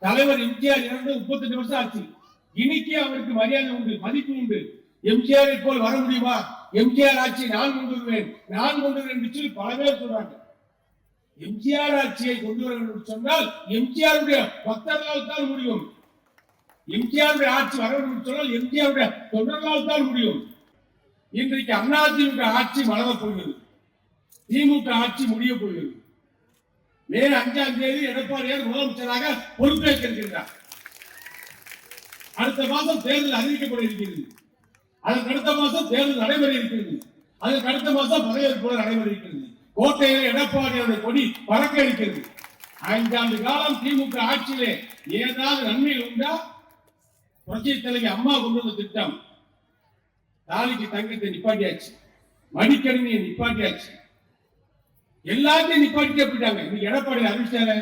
தலைவர் எம்ஜிஆர் இறந்து 38 வருஷம் ஆச்சு. இன்னைக்கு அவருக்கு மரியாதை உண்டு, மதிப்பு உண்டு. எம்ஜிஆரை போல் வர முடியுமா? எம்ஜிஆர் ஆட்சி நான் கொண்டு வருவேன், நான் கொண்டு வருவேன் என்று சொல்லி பல பேர் சொல்றாங்க. எம்ஜிஆர் ஆட்சியை கொண்டு வர வேண்டும் சொன்னால் எம்ஜிஆருடைய பக்தர்களால் தான் முடியும். எம்ஜிஆருடைய ஆட்சி வர வேண்டும் சொன்னால் எம்ஜிஆருடைய தொண்டர்களால் தான் முடியும். இன்றைக்கு அதிமுக ஆட்சி மலரப் போகிறது, திமுக ஆட்சி முடிய போகிறது. மே 5ஆம் தேதி எடப்பாடியார் முதலமைச்சராக பொறுப்பேற்க இருக்கின்றார். அடுத்த மாதம் தேர்தல் அறிவிக்கப்பட இருக்கிறது. அதற்கு அடுத்த மாதம் தேர்தல் நடைபெற இருக்கிறது. அதற்கு அடுத்த மாதம் பதவியேற்பு நடைபெற இருக்கிறது. கோட்டையில் எடப்பாடியாருடைய கொடி பறக்க இருக்கிறது. 5 ஆண்டு காலம் திமுக ஆட்சியிலே ஏதாவது நன்மைகள் உண்டா? புரட்சி தலைவி அம்மா கொண்டு வந்த திட்டம், தாலிக்கு தங்கத்தை நிப்பாட்டியாச்சு, மடிக்கணினியை நிப்பாட்டியாச்சு, எல்லாத்தையும் நிப்பாட்டிட்டே போயிட்டாங்க. இன்னைக்கு எடப்பாடி அறிவிச்சாரு,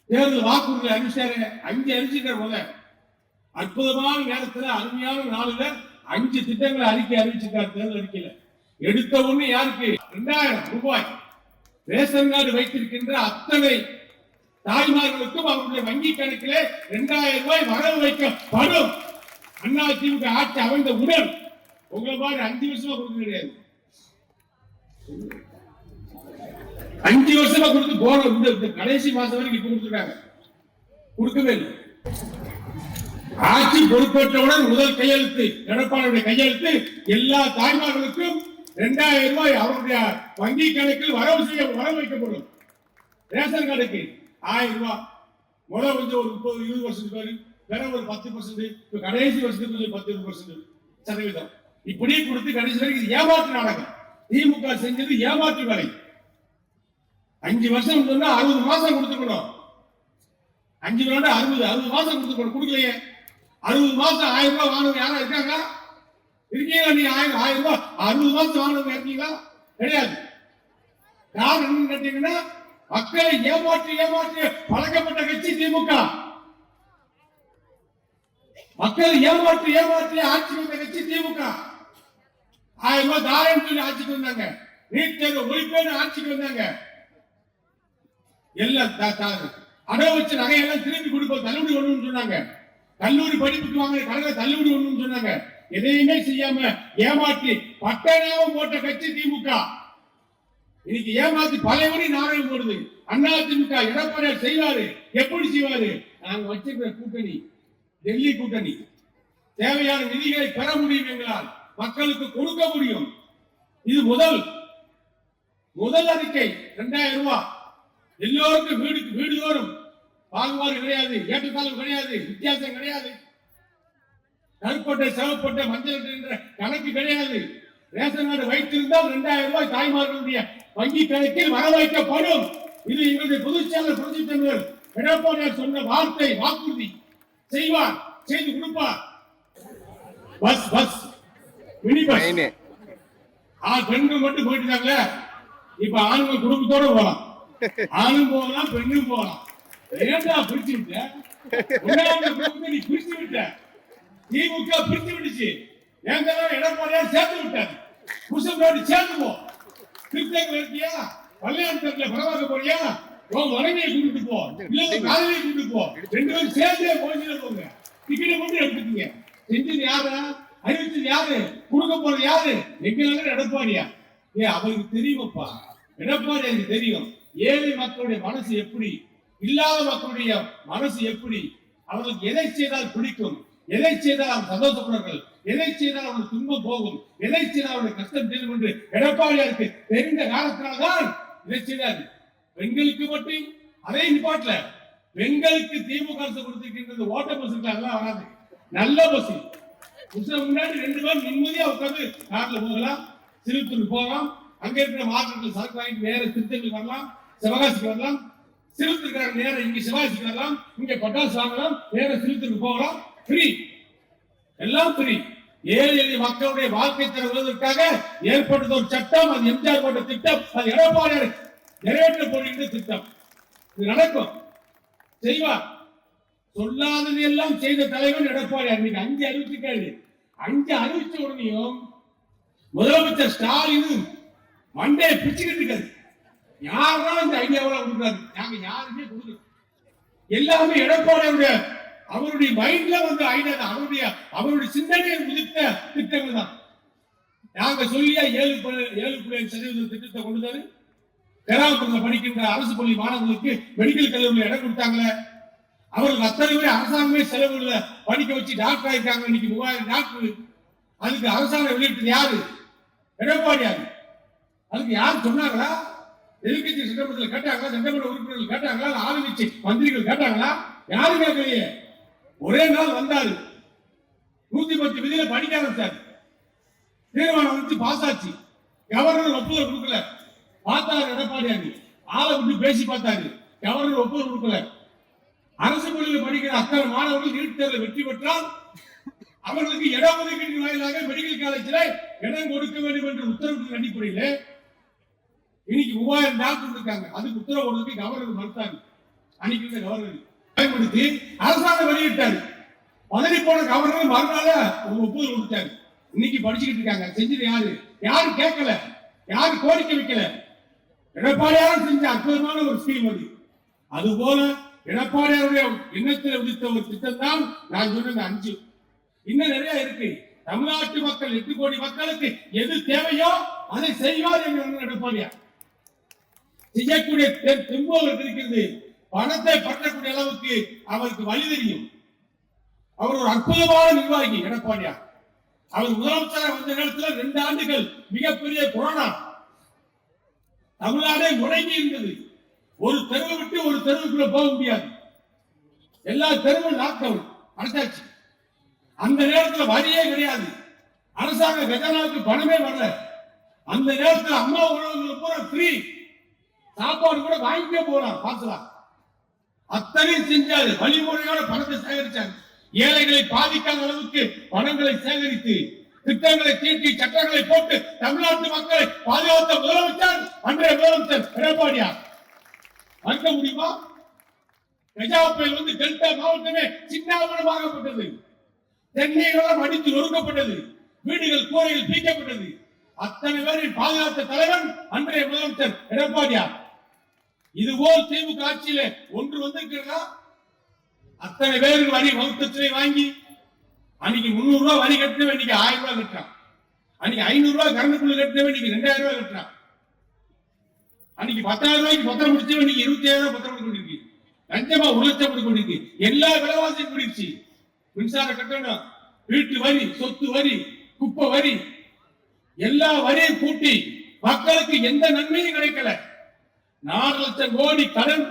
தேர்தல் வாக்குறுதி அறிவிச்சாரு, 5 அறிவிச்சிட்டார். முதல் அற்புதமான நேரத்தில் அருமையான நாளுல 5 திட்டங்களை அறிவிச்சிருக்கார். தேர்தல் அறிக்கையில எடுத்த ஒண்ணு யாருக்கு? 2000 ரூபாய் ரேஷன் கார்டு வைத்திருக்கின்ற அத்தனை தாய்மார்களுக்கும் அவருடைய வங்கி கணக்கிலே 2000 ரூபாய் வரவு வைக்கப்படும். அதிமுக ஆட்சி அமைந்த உடன் உங்களை மாதிரி 5 வருஷமா கொடுக்க கிடையாது. 5 வருஷமா கொடுத்து போன இந்த கடைசி மாசம் வரைக்கும் இப்ப கொடுத்துருக்காங்க, கொடுக்கவே இல்லை. ஆட்சி பொறுப்பேற்றவுடன் முதல் கையெழுத்து எடப்பாடியுடைய கையெழுத்து, எல்லா தாய்மார்களுக்கும் 2000 ரூபாய் அவருடைய வங்கி கணக்கில் வரவு வைக்கப்படும். ரேஷன் கார்டுக்கு 1000 ரூபாய் முதல் கொஞ்சம் ஒரு 30-20 வருஷத்துக்கு பேரு, வேற ஒரு 10%, இப்ப கடைசி வருஷத்துக்கு 10% சதவீதம் இப்படி கொடுத்து கடைசி வரைக்கும் ஏமாற்று நாடகம். திமுக செஞ்சது ஏமாற்று வேலை. 5 வருஷம் சொன்னா 60 மாசம் கொடுத்துக்கணும். 5 வருடம் 60 மாசம் கொடுத்துக்கணும். கொடுக்கலையே. 60 மாசம் 1000 ரூபாய் வாங்கினவங்க யாரா இருக்காங்க? இருக்கீங்களா? நீ 1000 ரூபாய் 60 மாசம் வாங்கினவங்க இருக்கீங்களா? கிடையாது. காரணம் என்னன்னு கேட்டீங்கன்னா, மக்களை ஏமாற்றி பழக்கப்பட்ட கட்சி திமுக. மக்களை ஏமாற்றி ஆட்சி வந்த கட்சி திமுக. 1000 ரூபாய் தாரம் சொல்லி ஆட்சிக்கு வந்தாங்க. நீட் தேர்வு ஒழிப்பேன்னு ஆட்சிக்கு வந்தாங்க. எல்லாம் அடவு வச்ச நகையெல்லாம் திருப்பி கொடுப்போம், தள்ளுபடி ஒண்ணுன்னு சொன்னாங்க. கல்லூரி படிப்புக்கு வாங்க கடனை தள்ளுபடி ஒண்ணுன்னு சொன்னாங்க. எதையுமே செய்யாம ஏமாற்றி பட்டணம் போட்ட கட்சி திமுக. இன்னைக்கு ஏமாத்தி பழையபடி நாடகம் போடுது. அதிமுக எடப்பாடியார் செய்வாரு. எப்படி செய்வாரு? நாங்க வச்சிருக்கிற கூட்டணி, டெல்லி கூட்டணி, தேவையான நிதிகளை பெற முடியும், எங்களால் மக்களுக்கு கொடுக்க முடியும். இது முதல் அறிக்கை 2000 ரூபாய் எல்லோருக்கும் வீடு தோறும் பாகுபாடு கிடையாது, ஏற்றத்தாழ்வு கிடையாது, வித்தியாசம் கிடையாது, கருப்பட்டை சிவப்பட்டை மஞ்சள் என்ற கணக்கு கிடையாது. ரேஷன் கார்டு வைத்திருந்தால் 2000 ரூபாய் தாய்மார்களுடைய வங்கி கணக்கில் வர வைக்கப்படும். இது எங்களுடைய பொதுச்செயலாளர் புரட்சி தலைவர் எடப்பாடியார் சொன்ன வார்த்தை, வாக்குறுதி. செய்வார், செய்து கொடுப்பார். பஸ் மினி பஸ் பெண்கள் மட்டும் போயிட்டு இருக்காங்க. இப்ப ஆண்கள் குடும்பத்தோட போகலாம், ஆணும் போகலாம், பெண்ணும் போகலாம். ஏண்டா பிரிச்சு விட்ட? நீ பிரிச்சு விட்ட. திமுக பிரிச்சு விடுச்சு. எடப்பாடியார் சேர்த்து விட்டார். புருஷனோடு சேர்ந்து திருத்தங்கள் இருக்கியா? கல்யாணத்துல பரவாக்க போறியா? உன் மனைவியை கூட்டிட்டு போ, இல்ல காதலியை கூட்டிட்டு போ. 2 பேரும் சேர்ந்தே போங்க. டிக்கெட்டை மட்டும் எடுத்துக்கீங்க. செஞ்சது யாரு? அறிவிச்சது யாரு? கொடுக்க போறது யாரு? எங்க எடப்பாடியா? அவருக்கு தெரியுமப்பா. எடப்பாடியாருக்கு தெரியும் ஏழை மக்களுடைய மனசு எப்படி, இல்லாத மக்களுடைய மனசு எப்படி, அவர்களுக்கு எதை செய்தால் பிடிக்கும், எதை செய்தால் அவர் சந்தோஷப்படுவார்கள், எதை செய்தால் அவர்கள் துன்பம் போகும், எதை செய்தால் அவருடைய கஷ்டம் தெரியும் என்று எடப்பாடியாருக்கு தெரிந்த காலத்தினால்தான் இதை செய்தார். பெண்களுக்கு மட்டும் அதே நிப்பாட்டல. பெண்களுக்கு திமுக அரசு கொடுத்திருக்கின்றது ஓட்ட பஸ் எல்லாம் வராது, நல்ல பஸ். முன்னாடி 2 பேர் நிம்மதியா உட்கார்ந்து கார்ல போகலாம், சிறுத்தூர் போகலாம், அங்க இருக்கிற மார்க்கெட்ல சரக்கு வாங்கிட்டு நேர திருத்தங்களுக்கு வரலாம், சிவகாசிக்கு வரலாம், சிறுத்தூருக்கு நேரம் இங்க சிவகாசிக்கு வரலாம், இங்க பட்டாசு வாங்கலாம், நேர சிறுத்தூருக்கு போகலாம். ஃப்ரீ, எல்லாம் ஃப்ரீ. ஏழை எளிய மக்களுடைய வாழ்க்கை தருவதற்காக ஏற்படுத்த ஒரு சட்டம், அது எம்ஜிஆர் போட்ட திட்டம், அது எடப்பாடியார் நிறைவேற்ற போகின்ற திட்டம். இது நடக்கும், செய்வார். சொல்லாதது எல்லாம் செய்த தலைவன் எடப்பாடியார். இன்னைக்கு 5 அறிவிச்சிருக்காரு. 5 அறிவிச்ச உடனேயும் முதலமைச்சர் ஸ்டாலின் மண்டையை பிச்சுக்கிட்டு இருக்காரு. யாரெல்லாம் இந்த ஐடியாவெல்லாம் கொடுக்குறாரு? நாங்க யாருமே கொடுக்கல. எல்லாமே எடப்பாடியுடைய அவருடைய மைண்ட்ல வந்து ஐடியா அவருடைய சிந்தனையை உதித்த திட்டங்கள் தான். நாங்க சொல்லியா 7.5% திட்டத்தை கொண்டு கிராமப்புறத்தில் படிக்கின்ற அரசு பள்ளி மாணவர்களுக்கு மெடிக்கல் கல்லூரியில் இடம் கொடுத்தாங்களே, அவர்கள் அத்தனை பேர் அரசாங்கமே செலவுல படிக்க வச்சு டாக்டர் ஆயிருக்காங்க. இன்னைக்கு 3000 டாக்டர். அதுக்கு அரசாங்கம் வெளியிட்டது யாரு? எடப்பாடியாரு. அதுக்கு யார் சொன்னாங்களா? எதிர்கட்சி சட்டமன்றத்தில் கேட்டாங்களா? சட்டமன்ற உறுப்பினர்கள் கேட்டாங்களா? ஆளுங்கட்சி மந்திரிகள் கேட்டாங்களா? யாரும் கேட்கலையே. ஒரே நாள் வந்தாரு, 110 விதியில படிக்க ஆரம்பிச்சாரு. தீர்மானம் வந்து பாஸ் ஆச்சு. கவர்னர் ஒப்புதல் கொடுக்கல. பார்த்தாரு எடப்பாடியாரு, ஆளை விட்டு பேசி பார்த்தாரு. கவர்னர் ஒப்புதல் கொடுக்கல. அரசு பள்ளியில் படிக்கிற அத்தனை மாணவர்கள் நீட் தேர்வில் வெற்றி பெற்றால் அவர்களுக்கு இடஒதுக்கீடு வாயிலாக மெடிக்கல் காலேஜில் இடம் கொடுக்க வேண்டும் என்ற உத்தரவின் அடிப்படையில் இன்னைக்கு 3000 டாக்டர் இருக்காங்க. அதுக்கு உத்தரவு கொடுத்து கவர்னர் மறுத்தாரு. அன்னைக்கு கவர்னர் பயன்படுத்தி அரசாங்கம் வெளியிட்டாரு. பதவி போன கவர்னர் மறுநாள் ஒரு ஒப்புதல் கொடுத்தாரு. இன்னைக்கு படிச்சுக்கிட்டு இருக்காங்க. செஞ்சது யாரு? யாரு கேட்கல, யாரு கோரிக்கை வைக்கல. எடப்பாடியாரும் செஞ்ச அற்புதமான ஒரு ஸ்கீம் அது. அதுபோல எடப்பாடியாருடைய எண்ணத்தில் விதித்த ஒரு திட்டம் தான் நான் சொன்ன 5. இன்னும் நிறைய இருக்கு. தமிழ்நாட்டு மக்கள் 8 கோடி மக்களுக்கு எது தேவையோ அதை செய்வார் என்று எடப்பாடியார் செய்யக்கூடிய தெம்பு அவருக்கு இருக்கிறது. பணத்தை பற்றக்கூடிய அளவுக்கு அவருக்கு வழி தெரியும். அவர் ஒரு அற்புதமான நிர்வாகி எடப்பாடியார். அவர் முதலமைச்சராக வந்த நேரத்தில் 2 ஆண்டுகள் மிகப்பெரிய கொரோனா, தமிழ்நாடே முடங்கி இருந்தது. ஒரு தெருவை விட்டு ஒரு தெருவுக்குள்ள போக முடியாது. எல்லா தெருவும் லாக்டவுன் அடைச்சாச்சு. அந்த நேரத்தில் வரியே கிடையாது. அரசாங்க கஜனாவுக்கு பணமே வரல. அந்த நேரத்தில் அம்மா உணவுகள் பூரா ஃப்ரீ, சாப்பாடு கூட வாங்கிட்டே போலாம் பார்க்கலாம். அத்தனையும் செஞ்சாரு. வழிமுறையோட பணத்தை சேகரிச்சாங்க. ஏழைகளை பாதிக்காத அளவுக்கு பணங்களை சேகரித்து திட்டங்களை தீட்டி சட்டங்களை போட்டு தமிழ்நாட்டு மக்களை பாதுகாத்த முதலமைச்சர் அன்றைய முதலமைச்சர் எடப்பாடியார். மறுக்க முடியுமா? கஜா புயல் வந்து டெல்டா மாவட்டமே சின்னாபனமாகப்பட்டது. தென்னைகளும் அடித்து ஒடுக்கப்பட்டது. வீடுகள் கூரைகள் பீக்கப்பட்டது. அத்தனை பேரை பாதுகாத்த தலைவன் அன்றைய முதலமைச்சர் எடப்பாடியார். இதுபோல் திமுக ஆட்சியில ஒன்று வந்திருக்கிறதா? அத்தனை பேருக்கு வரி வகுத்தத்தை வாங்கி அன்னைக்கு 300 ரூபாய் வரி கட்டினவன் இன்னைக்கு 1000 ரூபாய் கட்டுறான். அன்னைக்கு 500 ரூபாய் கரண்ட் பில் கட்டினவன் இன்னைக்கு 2000 ரூபாய் கட்டுறான். அன்னைக்கு 10,000 ரூபாய்க்கு பத்திரம் முடிச்சவன் இன்னைக்கு 27,000 ரூபாய் பத்திரம் கொண்டிருக்கு. லஞ்சமா 1 லட்சம் கொண்டிருக்கு. எல்லா விலைவாசியும் கூடிருச்சு. மின்சார கட்டணம், வீட்டு வரி, சொத்து வரி, குப்பை வரி, எல்லா வரியும் கூட்டி மக்களுக்கு எந்த நன்மையும் கிடைக்கல. 4 லட்சம் கோடி கடன்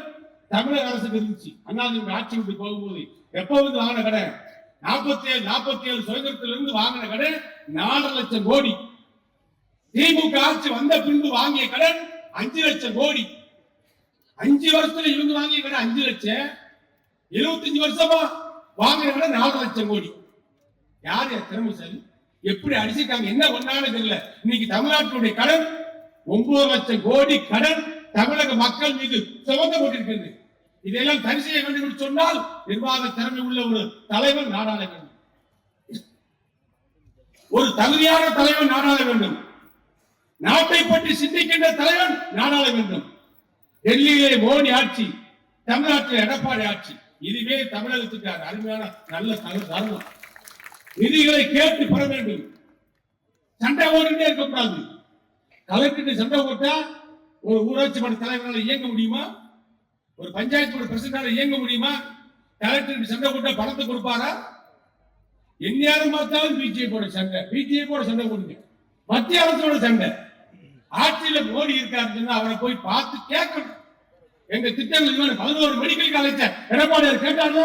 தமிழக அரசுக்கு இருந்துச்சு. அண்ணாதிமுக ஆட்சி விட்டு போகும்போது எப்ப வந்து வாங்கின கடன் 47 சுதந்திரத்திலிருந்து வாங்கின கடன் 4 லட்சம் கோடி. திமுக ஆட்சி வந்த பின்பு வாங்கிய கடன் 5 லட்சம் கோடி. 5 வருஷத்துல இவங்க வாங்கிய கடன் 5 லட்சம். 75 வருஷமா வாங்கின கடன் 4 லட்சம் கோடி. யார் திறமைசாலி? எப்படி அடிச்சிருக்காங்க? என்ன பண்ணாலும் தெரியல. இன்னைக்கு தமிழ்நாட்டுடைய கடன் 9 லட்சம் கோடி கடன் தமிழக மக்கள் மீது சுமத்தப்பட்டிருக்கிறது. இதெல்லாம் சரி செய்ய வேண்டும் என்று சொன்னால் நிர்வாக திறமை உள்ள ஒரு தலைவர் நாடாள வேண்டும். ஒரு தகுதியான தலைவன் நாடாள வேண்டும். நாட்டை பற்றி சிந்திக்கின்ற தலைவன் நாடாள வேண்டும். டெல்லியிலே மோடி ஆட்சி, தமிழ்நாட்டில் எடப்பாடி ஆட்சி. இதுவே தமிழகத்துக்கு அருமையான நல்ல தருணம். நிதிகளை கேட்டு பெற வேண்டும். சண்டை ஓடிட்டே இருக்கக்கூடாது. கலெக்டர் சண்டை போட்டா ஒரு ஊராட்சி மன்ற தலைவரால் இயங்க முடியுமா? ஒரு பஞ்சாயத்து பிரசிடண்டால இயங்க முடியுமா? கலெக்டருக்கு சண்டை போட்டா பணத்தை கொடுப்பாரா? எந்நேரம் பார்த்தாலும் பிஜேபியோட சண்டை, பிஜேபியோட சண்டை போடுங்க. மத்திய அரசோட சண்டை. ஆட்சியில மோடி இருக்காருன்னு அவரை போய் பார்த்து கேட்கணும். எங்க திட்டங்கள் 11 மெடிக்கல் காலேஜ் எடப்பாடியார் கேட்டாரு.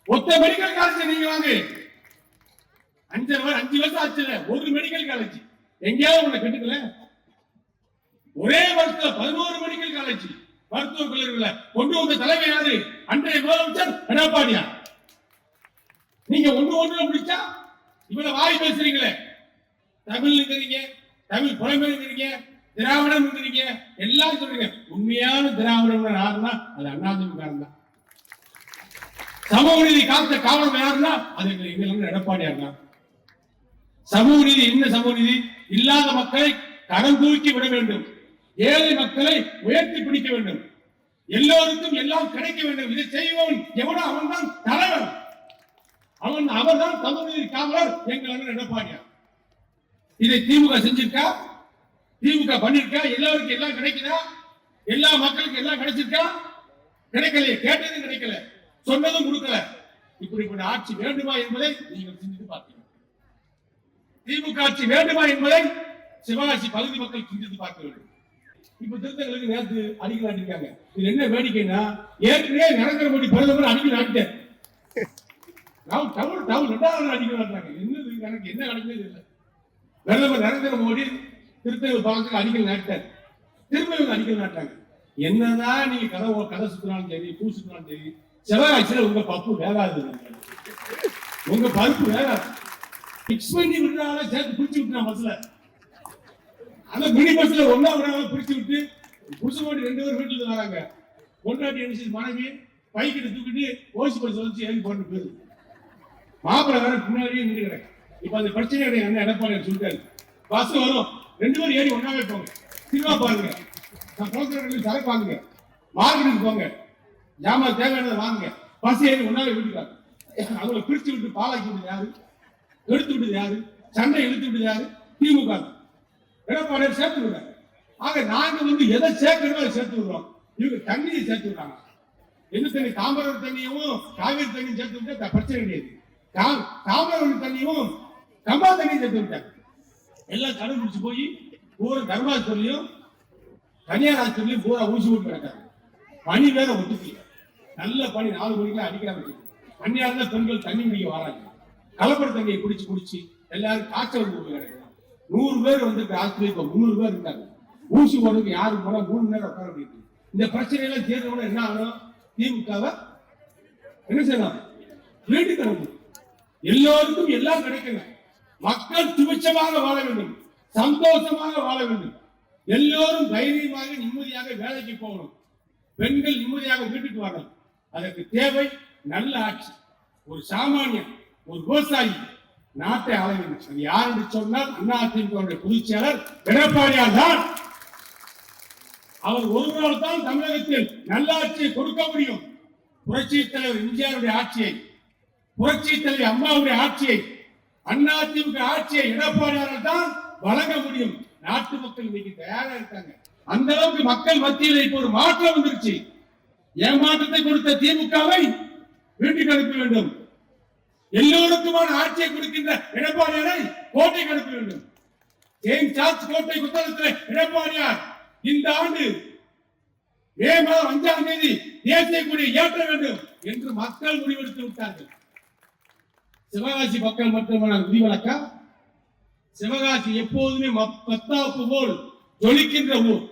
ஒத்த மெடிக்கல் காலேஜ் நீங்க வாங்க. 5 வருஷம் ஆச்சுல ஒரு மெடிக்கல் காலேஜ் எங்கேயாவது உங்களை கட்டுக்கல. ஒரே வருஷத்துல 11 மெடிக்கல் காலேஜ் மருத்துவக் கல்லூரிகளை கொண்டு வந்த தலைமை யாரு? அன்றைய முதலமைச்சர் எடப்பாடியார். நீங்க ஒண்ணு முடிச்சா இவ்வளவு வாய் பேசுறீங்களே. தமிழ்ங்கிறீங்க, தமிழ் புலமைங்கிறீங்க, திராவிடம்ங்கிறீங்க, எல்லாம் சொல்றீங்க. உண்மையான திராவிடம் யாருன்னா அது அண்ணாதிமுக தான். சமூக நீதி காத்த காவலம் யாருன்னா அது எங்களுக்கு எடப்பாடியார் தான். சமூக நீதி என்ன? சமூக நீதி இல்லாத மக்களை கரம் தூக்கி விட வேண்டும். ஏழை மக்களை உயர்த்தி பிடிக்க வேண்டும். எல்லோருக்கும் எல்லாம் கிடைக்க வேண்டும். இதை செய்வோம் எவனோ அவன் தான் தலைவர், அவர்தான் தமிழ் காவலர் எங்கள் அண்ணன் எடப்பாடியார். இதை திமுக செஞ்சிருக்கா? திமுக பண்ணிருக்கா? எல்லாருக்கும் எல்லாம் கிடைக்குதா? எல்லா மக்களுக்கும் எல்லாம் கிடைச்சிருக்கா? கிடைக்கலையே. கேட்டதும் கிடைக்கல, சொன்னதும் கொடுக்கல. இப்படிப்பட்ட ஆட்சி வேண்டுமா என்பதை நீங்கள் சிந்தித்து பார்க்க வேண்டும். திமுக ஆட்சி வேண்டுமா என்பதை சிவகாசி பகுதி மக்கள் சிந்தித்து பார்க்க வேண்டும். இப்ப திருத்தங்களுக்கு நேற்று அடிக்கல் நாட்டிருக்காங்க. இது என்ன வேடிக்கைன்னா, ஏற்கனவே நரேந்திர மோடி பிரதமர் அடிக்கல் நாட்டிட்டார். அடிக்கல் நாட்டுறாங்க. என்னது எனக்கு என்ன நடக்குது இல்லை. பிரதமர் நரேந்திர மோடி திருத்தங்கள் பாலத்துக்கு அடிக்கல் நாட்டார். திரும்ப அடிக்கல் நாட்டாங்க. என்னதான் நீங்க கதை சுத்தினாலும் சரி, பூ சுத்தினாலும் சரி, சிவகாசியில உங்க பப்பு வேகாது, உங்க பருப்பு வேகாது. மிக்ஸ் பண்ணி விடுறாங்க, சேர்த்து பிடிச்சு விட்டுறான் பஸ்ல. அந்த மினி பஸ்ல ஒன்னா விடாம பிடிச்சு விட்டு புருஷன் 2 பேர் வீட்டுல வராங்க. பொண்டாட்டி என்ன மனைவி பைக்கிட்ட தூக்கிட்டு ஓசி பஸ் வச்சு ஏறி போட்டு போயிரு. மாப்பிள்ளை வேற பின்னாடியே நின்று கிடக்கு. இப்ப அந்த பிரச்சனை என்ன எடப்பாடி சொல்லிட்டாரு, பஸ் வரும் 2 பேரும் ஏறி ஒன்னாவே போங்க, சினிமா பாருங்க, சரக்கு வாங்குங்க, மார்க்கெட்டுக்கு போங்க, ஜாமான் தேவையானதை வாங்குங்க, பஸ் ஏறி ஒன்னாவே வீட்டுக்காரு. அவங்களை பிரிச்சு விட்டு பாலாக்கி விட்டு யாரு, எடுத்து விட்டு யாரு, சண்டை இழுத்து விட்டு யாரு? திமுக. எடப்பாடியார் சேர்த்து விடுறாங்க. ஆக நாங்க எதை சேர்க்கணுமோ அதை சேர்த்து விடுறோம். இவங்க தண்ணியை சேர்த்து விடுறாங்க. என்ன தண்ணி? தாமிரபரணி தண்ணியும் காவிரி தண்ணியும் சேர்த்து விட்டா பிரச்சனை கிடையாது. தாமிரபரணி தண்ணியும் கம்பா தண்ணியும் சேர்த்து விட்டாங்க. எல்லாம் கடல் பிடிச்சு போய் பூரா தர்மாஸ்பத்திரியும் தனியார் ஆஸ்பத்திரியும் பூரா ஊசி போட்டு கிடக்காங்க. பனி வேற ஒத்துக்கல. நல்ல பனி 4 மணிக்கெல்லாம் அடிக்கிறாங்க. தனியார் தான் பெண்கள் தண்ணி குடிக்க வராங்க. கலப்பட தண்ணியை குடிச்சு எல்லாரும் காய்ச்சல் வந்து கிடக்குறாங்க. 100 பேர் வந்து ஆஸ்பத்திரி 300 பேர் இருக்காங்க. ஊசி போடுறதுக்கு யாரு போனா 3 நேரம் உட்கார முடியுது. இந்த பிரச்சனை எல்லாம் தீர்க்கணும். என்ன ஆகணும்? திமுகவை என்ன செய்யணும்? வீட்டுக்கு அனுப்பணும். எல்லோருக்கும் எல்லாம் கிடைக்கணும். மக்கள் சுபிட்சமாக வாழ வேண்டும், சந்தோஷமாக வாழ வேண்டும். எல்லோரும் தைரியமாக நிம்மதியாக வேலைக்கு போகணும். பெண்கள் நிம்மதியாக வீட்டுக்கு வரணும். அதற்கு தேவை நல்ல ஆட்சி. ஒரு சாமானியன், ஒரு விவசாயி நாட்டை ஆள வேண்டும். அது யார் என்று சொன்னால் அதிமுக பொதுச் செயலர் எடப்பாடியார் தான். அவர் ஒருவரால் தான் தமிழகத்தில் நல்ல ஆட்சியை கொடுக்க முடியும். புரட்சி தலைவர் எம்ஜிஆருடைய ஆட்சியை, புரட்சி தலைவர் அம்மாவுடைய ஆட்சியை, அதிமுக ஆட்சியை எடப்பாடியாரால் தான் வழங்க முடியும். நாட்டு மக்கள் இன்னைக்கு தயாரா இருக்காங்க. அந்த அளவுக்கு மக்கள் மத்தியில் இப்போ ஒரு மாற்றம் வந்துருச்சு. ஏமாற்றத்தை கொடுத்த திமுகவை வீட்டுக்கு அனுப்ப வேண்டும். எல்லோருக்குமான ஆட்சியை கொடுக்கின்ற எடப்பாடியாரை கோட்டைக்கு அனுப்ப வேண்டும். ஜேம்ஸ் சார்ஜ் கோட்டை புத்தகத்தில் எடப்பாடியார் இந்த ஆண்டு மே மாதம் 5ஆம் தேதி தேசிய கொடியை ஏற்ற வேண்டும் என்று மக்கள் முடிவெடுத்து விட்டார்கள். சிவகாசி மக்கள் மட்டுமான விதிவிலக்கா? சிவகாசி எப்போதுமே பத்தாப்பு போல் ஜொலிக்கின்ற ஊர்.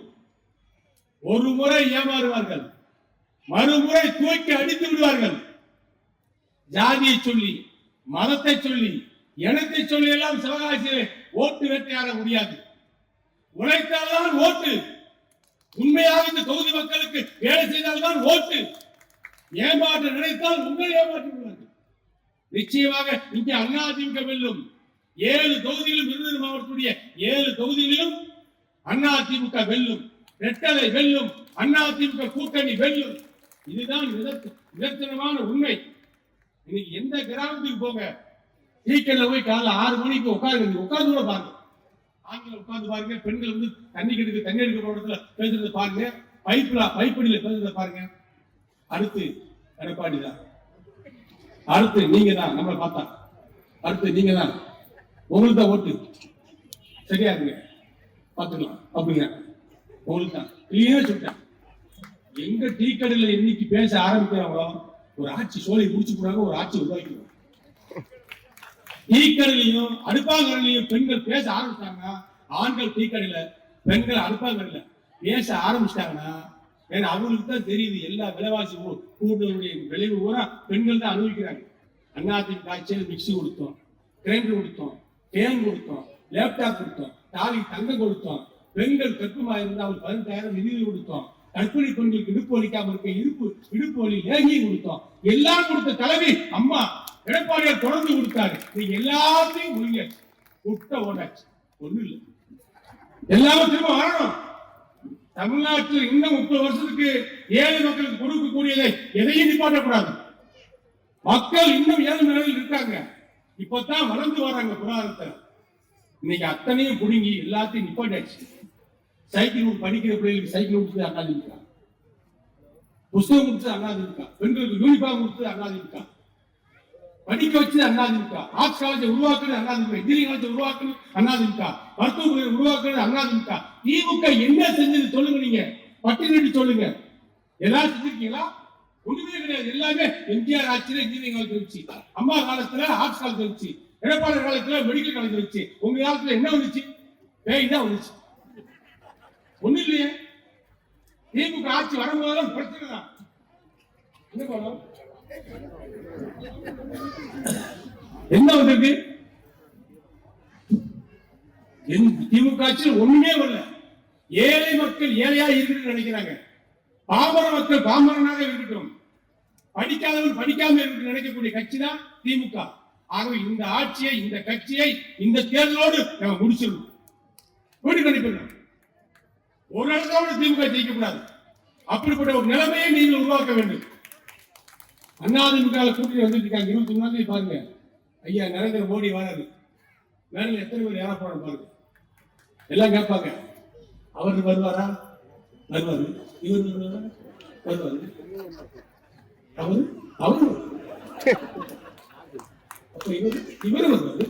ஒரு முறை ஏமாறுவார்கள், மறுமுறை தூக்கி அடித்து விடுவார்கள். ஜாதியை சொல்லி, மதத்தை சொல்லி, இனத்தை சொல்லி எல்லாம் சிவகாசியில் ஓட்டு வேட்டையாட முடியாது. உழைத்தால்தான் ஓட்டு. உண்மையாக இந்த தொகுதி மக்களுக்கு வேலை செய்தால்தான் ஓட்டு. ஏமாற்ற நினைத்தால் உங்களை ஏமாற்றி விடுவார்கள். நிச்சயமாக இங்கே அதிமுக வெல்லும். 7 தொகுதியிலும், விருதுநகர் மாவட்டத்துடைய 7 தொகுதிகளிலும் அதிமுக வெல்லும். ரெட்டலை வெல்லும். அதிமுக கூட்டணி வெல்லும். இதுதான் நிதர்சனமான உண்மை. இன்னைக்கு எந்த கிராமத்துக்கு போங்க, டீக்கல்ல போய் காலைல 6 மணிக்கு உட்கார்ந்து கூட பாருங்க. ஆண்கள் உட்கார்ந்து பாருங்க, பெண்கள் தண்ணி எடுக்க போற இடத்துல பேசுறத பாருங்க, பைப்படியில பேசுறத பாருங்க. அடுத்து எடப்பாடி தான், அடுத்து நீங்க தான். நம்மளை பார்த்தா அடுத்து நீங்க தான், உங்களுக்கு தான் ஓட்டு. சரியா இருங்க, பாத்துக்கலாம் அப்படிங்க. உங்களுக்கு தான் கிளியரா சொல்லிட்டேன். எங்க டீ கடையில இன்னைக்கு பேச ஆரம்பிக்கிறாங்களோ ஒரு ஆட்சி சோலை முடிச்சு போறாங்க, ஒரு ஆட்சி உருவாக்கிடுவோம். டீ கடையிலையும் அடுப்பாங்கரையிலையும் பெண்கள் பேச ஆரம்பிச்சாங்கன்னா, ஆண்கள் டீ கடையில, பெண்கள் அடுப்பாங்கரையில பேச ஆரம்பிச்சிட்டாங்கன்னா, ஏன்னா அவங்களுக்கு தான் தெரியுது எல்லா விலைவாசி கூடுதலுடைய விளைவு பூரா பெண்கள் தான் அனுபவிக்கிறாங்க. அதிமுக ஆட்சியில் மிக்சி கொடுத்தோம், கிரைண்டர் கொடுத்தோம், தேன் கொடுத்தோம், லேப்டாப் கொடுத்தோம், தாலி தங்கம் கொடுத்தோம். பெண்கள் கற்புமா இருந்தால் அவங்களுக்கு 18,000 நிதி கொடுத்தோம். கற்பிணி பெண்களுக்கு இடுப்பு வலிக்காம இருக்க இடுப்பு வலி லேகியை கொடுத்தோம். எல்லாம் கொடுத்த தலைவி அம்மா எடப்பாடியார் தொடர்ந்து கொடுத்தாரு. நீங்க எல்லாத்தையும் முழுங்கியாச்சு, குட்ட ஓடாச்சு, ஒண்ணு இல்லை. எல்லாரும் திரும்ப வரணும். தமிழ்நாட்டில் இன்னும் 30 வருஷத்துக்கு ஏழை மக்களுக்கு கொடுக்கக்கூடியதை எதையும் நிப்பாட்டக்கூடாது. மக்கள் இன்னும் ஏழை நிலையில் இருக்காங்க. இப்பதான் வளர்ந்து வராங்க பொருளாதாரத்தை. இன்னைக்கு அத்தனையும் புடுங்கி எல்லாத்தையும் நிப்பாட்டாச்சு. சைக்கிள் படிக்கிற பிள்ளைகளுக்கு சைக்கிள் கொடுத்து அண்ணாதிமுக, புத்தகம் கொடுத்து அண்ணாதிமுக, பெண்களுக்கு யூனிஃபார்ம் கொடுத்து அண்ணாதிமுக, படிக்க வச்சு அண்ணாதிமுக, ஆர்ட்ஸ் காலேஜை உருவாக்குறது அண்ணாதிமுக, இன்ஜினியரிங் காலேஜை உருவாக்குறது அண்ணாதிமுக, மருத்துவ உருவாக்குறது அண்ணாதிமுக. திமுக என்ன செஞ்சது சொல்லுங்க, நீங்க பட்டியலிட்டு சொல்லுங்க. ஏதாவது செஞ்சிருக்கீங்களா? ஒண்ணுமே கிடையாது. எல்லாமே எம்ஜிஆர் ஆட்சியில இன்ஜினியரிங் காலேஜ் வச்சு, அம்மா காலத்துல ஆர்ட்ஸ் காலேஜ் வச்சு, எடப்பாடி காலத்துல மெடிக்கல் காலேஜ் வச்சு. உங்க காலத்துல என்ன வந்துச்சு? பேய் தான் வந்துச்சு. ஒண்ணு இல்லையே. திமுக ஆட்சி வரும்போதெல்லாம் பிரச்சனை தான். என்ன பண்ணலாம்? என்ன வந்திருக்கு? திமுக ஆட்சியில் ஒண்ணுமே வரல. ஏழை மக்கள் ஏழையா இருக்குன்னு நினைக்கிறாங்க. பாமர மக்கள் பாமரனாக இருக்கட்டும், படிக்காதவன் படிக்காம இருக்கு நினைக்கக்கூடிய கட்சி தான் திமுக. ஆகவே இந்த ஆட்சியை, இந்த கட்சியை இந்த தேர்தலோடு நம்ம முடிச்சிடணும். வீடு கணிப்பிடணும். ஒரு இடத்தோடு திமுக ஜெயிக்கக்கூடாது. அப்படிப்பட்ட ஒரு நிலைமையை நீங்கள் உருவாக்க வேண்டும். அதிமுக கூட்டணி வந்துட்டு இருக்காங்க. 21 பாருங்க, ஐயா நரேந்திர மோடி வராது. மேல எத்தனை பேர் ஏற போறாங்க பாருங்க. எல்லாம் கேட்பாங்க, அவர் வருவாரா? வருவாரு. இவர் வருவாரா? வருவாரு. அவரு அவரு அப்ப இவரு வருவாரு.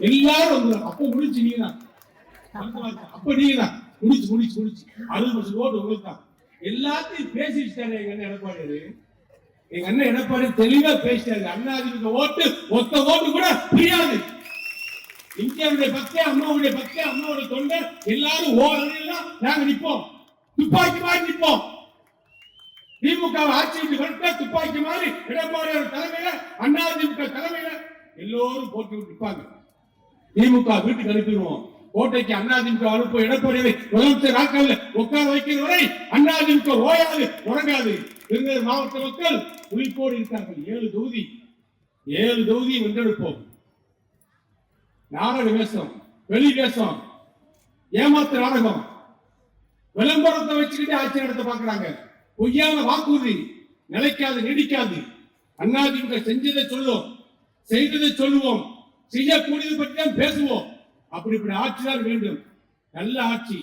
எல்லாரும் வந்துடும். அப்ப முடிச்சு நீங்க தான். அப்ப நீங்க தான் முடிச்சு 60% ஓட்டு உங்களுக்கு தான். எல்லாத்தையும் பேசிட்டாங்க எங்க அண்ணன் எடப்பாடி. எங்க அண்ணன் எடப்பாடி தெளிவா பேசிட்டாரு. அதிமுக ஓட்டு ஒத்த ஓட்டு கூட புரியாது. இந்தியாவுடைய பக்தே, அம்மாவுடைய பக்தே, அம்மாவுடைய தொண்டை எல்லாரும் ஓரணியெல்லாம் நாங்க நிற்போம். துப்பாக்கி மாதிரி நிற்போம். திமுக ஆட்சி விட்டு துப்பாக்கி மாதிரி எடப்பாடியோட தலைமையில, அதிமுக தலைமையில எல்லோரும் போட்டு நிற்பாங்க. திமுக வீட்டுக்கு அனுப்பிடுவோம். கோட்டைக்கு அதிமுக அனுப்ப எடப்பாடியை முதலமைச்சர் நாட்கள் உட்கார வைக்கிற வரை அதிமுக ஓயாது, உறங்காது. திருநெல்வேலி மாவட்ட மக்கள் உயிர்ப்போடு இருக்கார்கள். 7 தொகுதியை வென்றெடுப்போம். நாடக வேஷம், வெளி வேஷம், ஏமாத்து நாடகம், விளம்பரத்தை வச்சுக்கிட்டு ஆட்சி நடத்த பாக்குறாங்க. பொய்யான வாக்குறுதி நிலைக்காது, நீடிக்காது. அதிமுக செஞ்சதை சொல்லுவோம், செய்ததை சொல்லுவோம், செய்யக்கூடியது பற்றி தான் பேசுவோம். அப்படி ஆட்சிதான் வேண்டும். நல்ல ஆட்சி,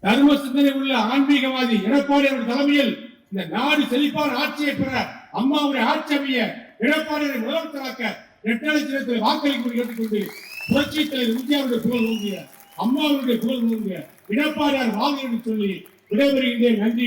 தர்ம சிந்தனை உள்ள ஆன்மீகவாதி எடப்பாடி தலைமையில் இந்த நாடு செழிப்பான ஆட்சியை பெற, அம்மாவுடைய ஆட்சி அமைய, எடப்பாடியை முதலமைச்சராக்க 8 லட்சத்தில் வாக்களிக்க கேட்டுக்கொண்டு புரட்சி தலைவர் இந்தியாவுடைய புகழ் ஓங்கிய, அம்மாவுடைய புகழ் ஓங்கிய எடப்பாடியார் வாழ்க என்று சொல்லி விடைபெறுகின்றேன். நன்றி.